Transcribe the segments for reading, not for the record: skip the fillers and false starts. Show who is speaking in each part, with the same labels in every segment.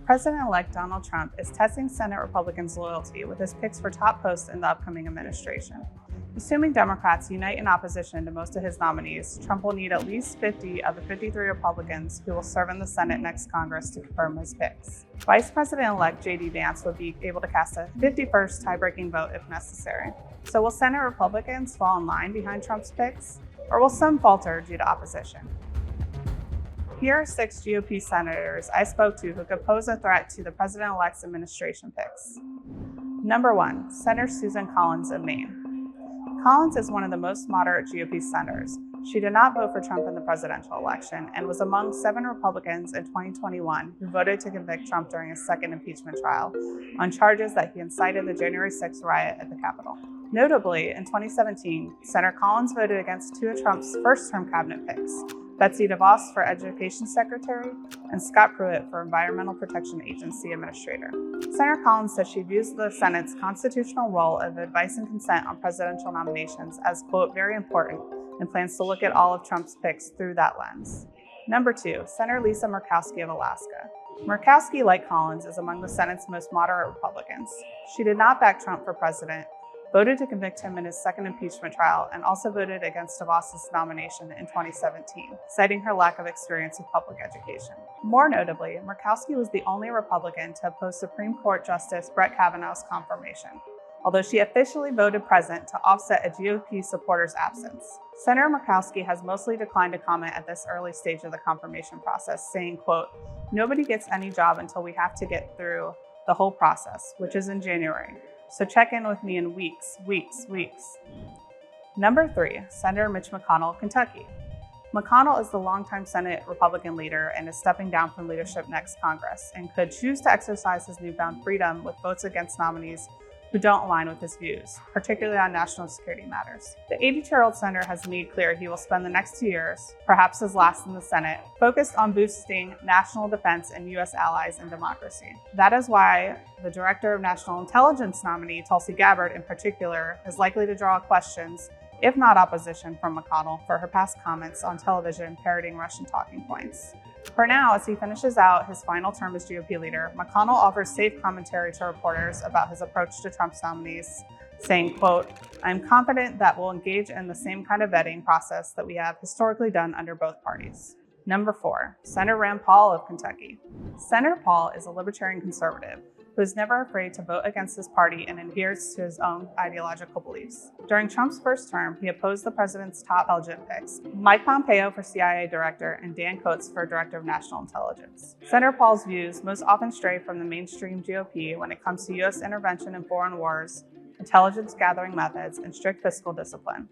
Speaker 1: President-elect Donald Trump is testing Senate Republicans' loyalty with his picks for top posts in the upcoming administration. Assuming Democrats unite in opposition to most of his nominees, Trump will need at least 50 of the 53 Republicans who will serve in the Senate next Congress to confirm his picks. Vice President-elect J.D. Vance would be able to cast a 51st tie-breaking vote if necessary. So will Senate Republicans fall in line behind Trump's picks, or will some falter due to opposition? Here are 6 GOP senators I spoke to who could pose a threat to the president-elect's administration picks. Number 1, Senator Susan Collins of Maine. Collins is one of the most moderate GOP senators. She did not vote for Trump in the presidential election and was among 7 Republicans in 2021 who voted to convict Trump during his second impeachment trial on charges that he incited the January 6th riot at the Capitol. Notably, in 2017, Senator Collins voted against 2 of Trump's first-term cabinet picks, Betsy DeVos for Education Secretary and Scott Pruitt for Environmental Protection Agency Administrator. Senator Collins says she views the Senate's constitutional role of advice and consent on presidential nominations as, quote, very important, and plans to look at all of Trump's picks through that lens. Number 2, Senator Lisa Murkowski of Alaska. Murkowski, like Collins, is among the Senate's most moderate Republicans. She did not back Trump for president, voted to convict him in his second impeachment trial, and also voted against DeVos's nomination in 2017, citing her lack of experience with public education. More notably, Murkowski was the only Republican to oppose Supreme Court Justice Brett Kavanaugh's confirmation, although she officially voted present to offset a GOP supporter's absence. Senator Murkowski has mostly declined to comment at this early stage of the confirmation process, saying, quote, "Nobody gets any job until we have to get through the whole process, which is in January. So check in with me in weeks. Number 3, Senator Mitch McConnell of Kentucky. McConnell is the longtime Senate Republican leader and is stepping down from leadership next Congress and could choose to exercise his newfound freedom with votes against nominees who don't align with his views, particularly on national security matters. The 82-year-old senator has made clear he will spend the next 2 years, perhaps his last in the Senate, focused on boosting national defense and U.S. allies and democracy. That is why the Director of National Intelligence nominee, Tulsi Gabbard in particular, is likely to draw questions, if not opposition, from McConnell for her past comments on television parroting Russian talking points. For now, as he finishes out his final term as GOP leader, McConnell offers safe commentary to reporters about his approach to Trump's nominees, saying, quote, "I'm confident that we'll engage in the same kind of vetting process that we have historically done under both parties." Number 4, Senator Rand Paul of Kentucky. Senator Paul is a libertarian conservative who is never afraid to vote against his party and adheres to his own ideological beliefs. During Trump's first term, he opposed the president's top intelligence picks, Mike Pompeo for CIA director and Dan Coats for director of national intelligence. Senator Paul's views most often stray from the mainstream GOP when it comes to U.S. intervention in foreign wars, intelligence gathering methods, and strict fiscal discipline.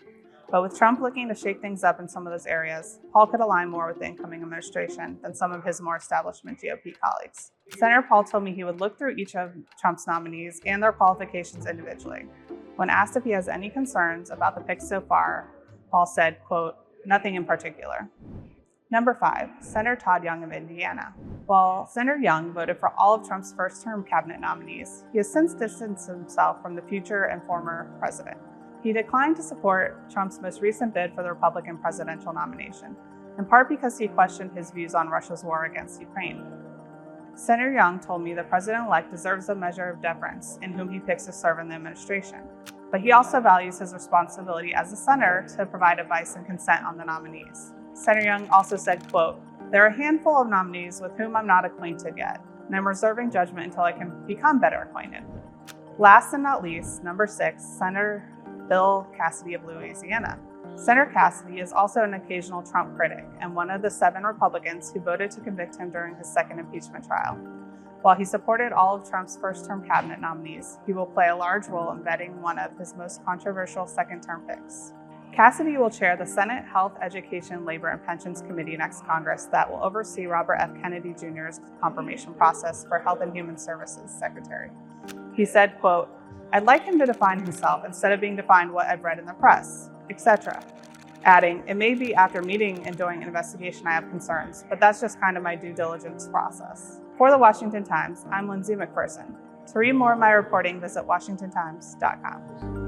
Speaker 1: But with Trump looking to shake things up in some of those areas, Paul could align more with the incoming administration than some of his more establishment GOP colleagues. Senator Paul told me he would look through each of Trump's nominees and their qualifications individually. When asked if he has any concerns about the picks so far, Paul said, quote, "Nothing in particular." Number 5, Senator Todd Young of Indiana. While Senator Young voted for all of Trump's first-term cabinet nominees, he has since distanced himself from the future and former president. He declined to support Trump's most recent bid for the Republican presidential nomination, in part because he questioned his views on Russia's war against Ukraine. Senator Young told me the president-elect deserves a measure of deference in whom he picks to serve in the administration, but he also values his responsibility as a senator to provide advice and consent on the nominees. Senator Young also said, quote, "There are a handful of nominees with whom I'm not acquainted yet, and I'm reserving judgment until I can become better acquainted." Last and not least, number 6, Senator Bill Cassidy of Louisiana. Senator Cassidy is also an occasional Trump critic and one of the 7 Republicans who voted to convict him during his second impeachment trial. While he supported all of Trump's first-term cabinet nominees, he will play a large role in vetting one of his most controversial second-term picks. Cassidy will chair the Senate Health, Education, Labor, and Pensions Committee next Congress that will oversee Robert F. Kennedy Jr.'s confirmation process for Health and Human Services Secretary. He said, quote, "I'd like him to define himself instead of being defined what I've read in the press, etc." Adding, "It may be after meeting and doing an investigation I have concerns, but that's just kind of my due diligence process." For the Washington Times, I'm Lindsay McPherson. To read more of my reporting, visit WashingtonTimes.com.